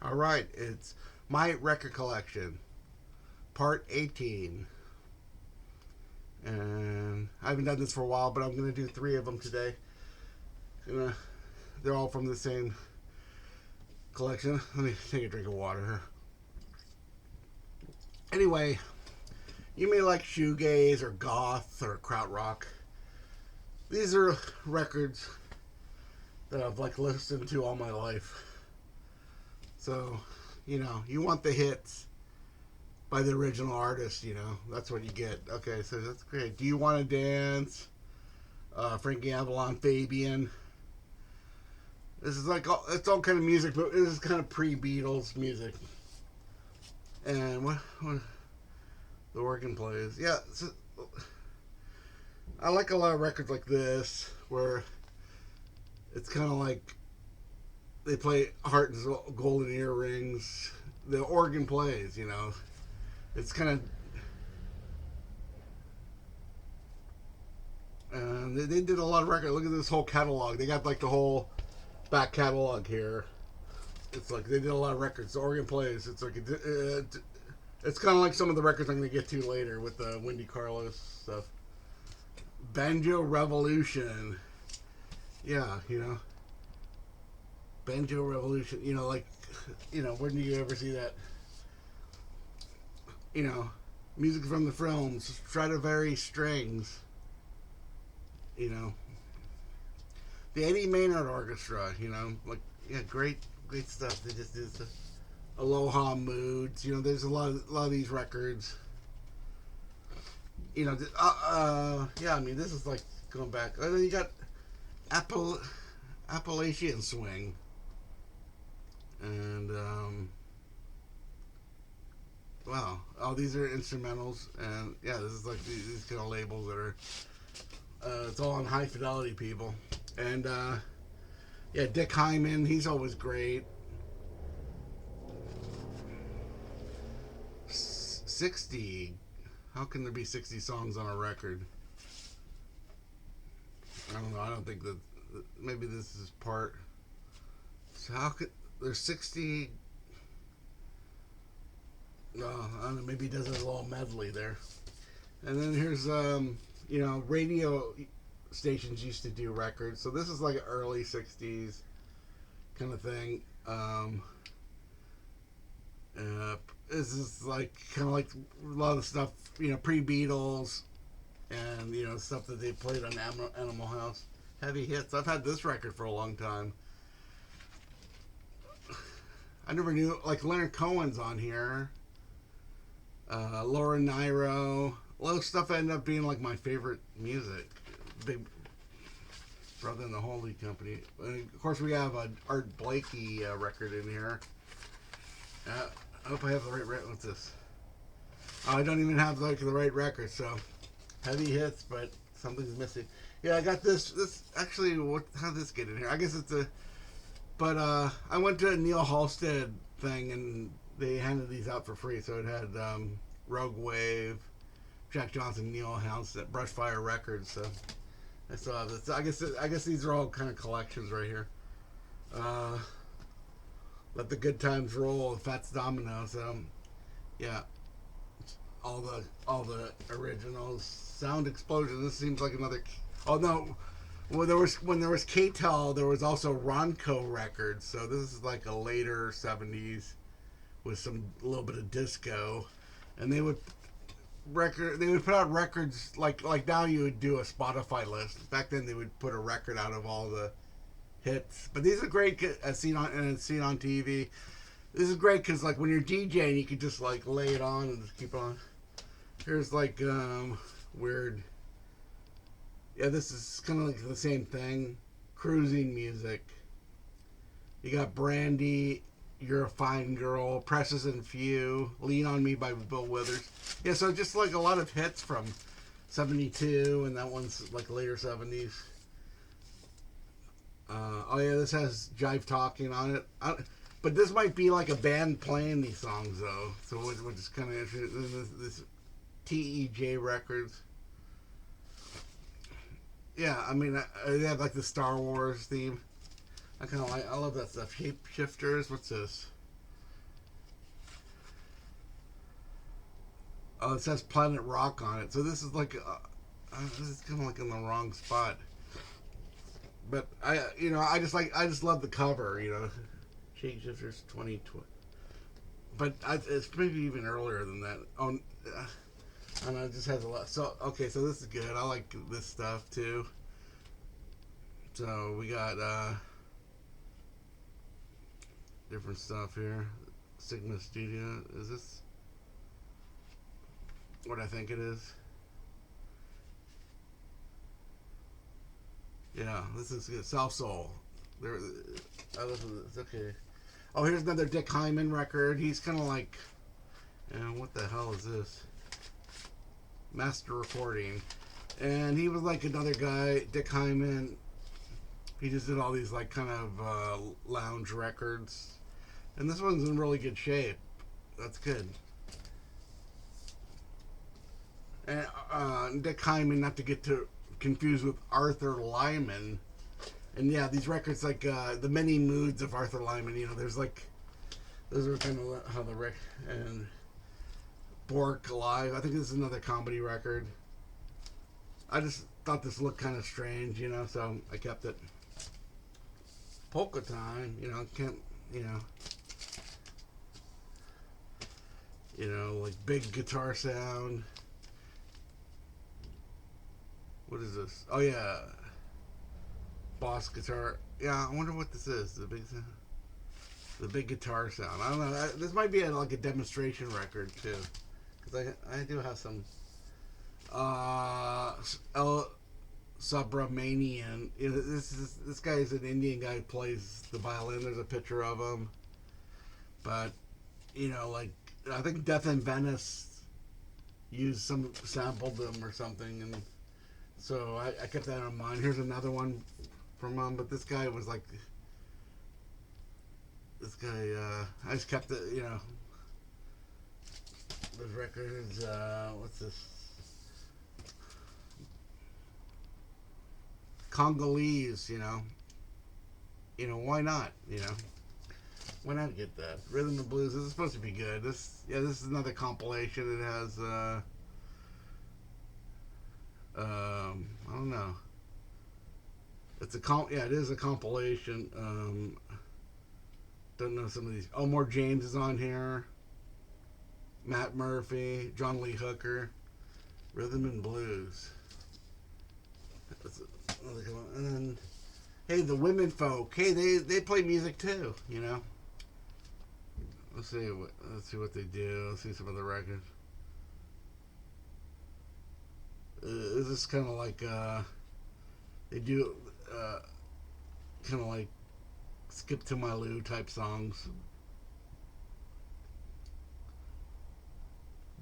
All right, it's my record collection, part 18. And I haven't done this for a while, but I'm going to do three of them today. Gonna, they're all from the same collection. Let me take a drink of water here. Anyway, you may like shoegaze or goth or krautrock. These are records that I've like listened to all my life. So, you want the hits by the original artist, that's what you get. Okay, so that's great. Do you want to dance? Frankie Avalon, Fabian. This is like it's all kind of music, but this is kind of pre-Beatles music. And what the organ plays? Yeah, so, I like a lot of records like this where it's kind of like they play Heart and Golden Earrings. The organ plays, It's kind of. And they did a lot of records. Look at this whole catalog. They got like the whole back catalog here. It's like they did a lot of records. The organ plays. It's like it's kind of like some of the records I'm going to get to later with the Wendy Carlos stuff. Banjo Revolution. Yeah, Banjo Revolution. When do you ever see that? You know, Music from the films. Stradivari strings. You know, the Eddie Maynard Orchestra. Yeah, great stuff. They just did the Aloha Moods. There's a lot of these records. Yeah. I mean, this is like going back. And then you got Appalachian Swing, and wow, oh, these are instrumentals, and yeah, this is like these kind of labels that are. It's all on high fidelity, people, and yeah, Dick Hyman, he's always great. 60. How can there be 60 songs on a record? I don't know. I don't think that. Maybe this is part. So how could there's 60? No, I don't know. Maybe he does a little medley there. And then here's radio stations used to do records. So this is like early 60s kind of thing. This is like kind of like a lot of stuff, pre Beatles, and stuff that they played on Animal House. Heavy hits. I've had this record for a long time. I never knew like Leonard Cohen's on here. Laura Nyro. A lot of stuff ended up being like my favorite music. Big Brother and the Holy Company. And of course, we have an Art Blakey record in here. I hope I have the right record. What's this? I don't even have like the right record. So heavy hits, but something's missing. Yeah, I got this. This actually, how did this get in here? I guess it's a. But I went to a Neil Halstead thing, and they handed these out for free. So it had Rogue Wave, Jack Johnson, Neil Halstead, Brushfire Records. So I still have this. I guess these are all kind of collections right here. Uh, Let the Good Times Roll, Fats Domino. So yeah, all the originals. Sound Explosion. This seems like another. Oh no. Well, when there was K-Tel, there was also Ronco Records. So this is like a later '70s with some a little bit of disco, and they would put out records like now you would do a Spotify list. Back then they would put a record out of all the hits. But these are great as seen on TV. This is great because like when you're DJing, you could just like lay it on and just keep on. Here's like weird. Yeah, this is kind of like the same thing. Cruising music. You got Brandy, You're a Fine Girl, Precious and Few, Lean on Me by Bill Withers. Yeah, so just like a lot of hits from '72, and that one's like later '70s. Oh yeah, this has Jive Talking on it. But this might be like a band playing these songs though, so which is kind of interesting. This TEJ Records. Yeah, I mean, they have like the Star Wars theme. I love that stuff. Shapeshifters. What's this? Oh, it says Planet Rock on it. So this is like, this is kind of like in the wrong spot. But I just love the cover. Shake Shifters 2020. But it's maybe even earlier than that. Oh, I don't know. It just has a lot. So okay, so this is good. I like this stuff too. So we got different stuff here. Sigma Studio. Is this what I think it is? Yeah, this is good. South Soul. There, I listen to this. Okay. Oh, here's another Dick Hyman record. He's kind of like, what the hell is this? Master Recording, and he was like another guy, Dick Hyman. He just did all these like kind of lounge records, and this one's in really good shape. That's good. And Dick Hyman, not to get too confused with Arthur Lyman. And yeah, these records like the many moods of Arthur Lyman. There's like those are kind of how the and Bork Alive. I think this is another comedy record. I just thought this looked kind of strange, so I kept it. Polka Time, can't, like big guitar sound. What is this? Oh yeah, Boss guitar. Yeah, I wonder what this is. The big guitar sound. I don't know. This might be like a demonstration record too, because I do have some. El Subramanian. This guy is an Indian guy who plays the violin. There's a picture of him, but like I think Death in Venice sampled them or something, and so I kept that in mind. Here's another one from him, but this guy was like this guy. I just kept it. Those records. What's this? Congolese, why not? Why not get that rhythm and blues? This is supposed to be good. This is another compilation. It has, I don't know. It is a compilation. Don't know some of these. Elmore James is on here. Matt Murphy, John Lee Hooker, rhythm and blues. And then, hey, the women folk. Hey, they play music too. Let's see what they do. Let's see some of the records. This is kind of like they do kind of like Skip to My Lou type songs.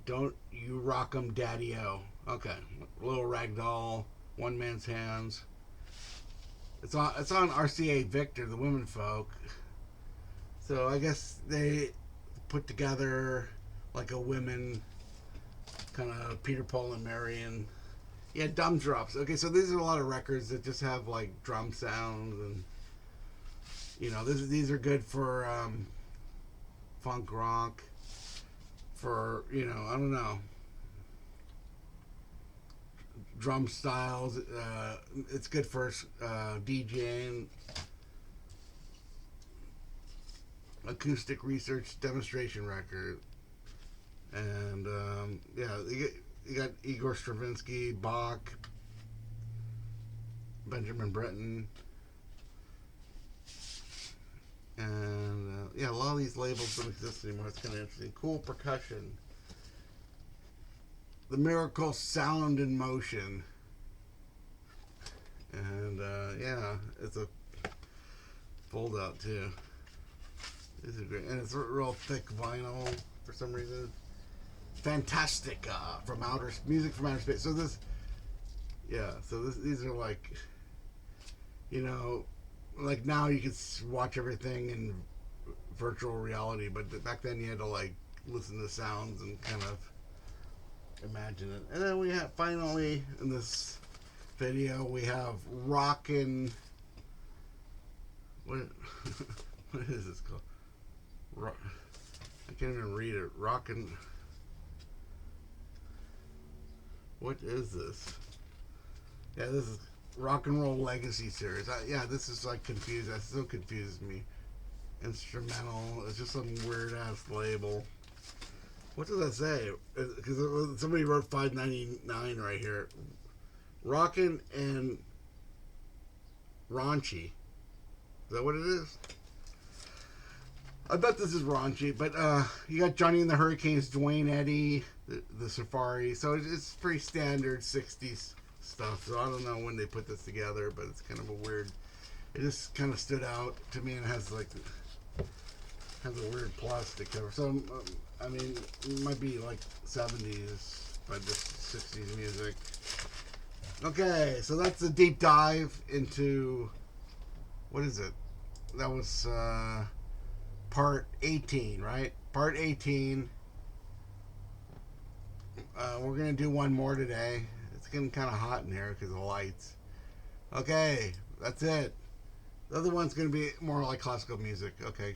Don't You Rock 'em Daddy O. Okay, Little Ragdoll, One Man's Hands. It's on RCA Victor, the women folk. So I guess they put together like a women kind of Peter, Paul, and Mary, and yeah, drum drops. Okay, so these are a lot of records that just have like drum sounds, and these are good for funk rock. For I don't know, drum styles. It's good for DJing. Acoustic research demonstration record. And you got Igor Stravinsky, Bach, Benjamin Britten, and a lot of these labels don't exist anymore. It's kind of interesting. Cool percussion. The Miracle Sound in Motion. And it's a fold out too. This is great, and it's real thick vinyl for some reason. Fantastica from music from outer space. So these are like, like now you can watch everything in virtual reality, but back then you had to like listen to sounds and kind of imagine it. And then we have finally in this video we have Rockin'. What what is this called? I can't even read it. Rockin'. What is this? Yeah, this is Rock and Roll Legacy Series. Yeah, this is like confused. That still confuses me. Instrumental. It's just some weird ass label. What does that say? Because somebody wrote $5.99 right here. Rockin' and Raunchy. Is that what it is? I bet this is raunchy, but you got Johnny and the Hurricanes, Dwayne Eddy, the Safari. So it's pretty standard 60s stuff. So I don't know when they put this together, but it's kind of a weird. It just kind of stood out to me, and has like has a weird plastic cover. So I mean, it might be like 70s, but just 60s music. Okay, so that's a deep dive into what is it? That was part 18, right? Part 18. We're gonna do one more today. It's getting kind of hot in here because of the lights. Okay, that's it. The other one's gonna be more like classical music. Okay.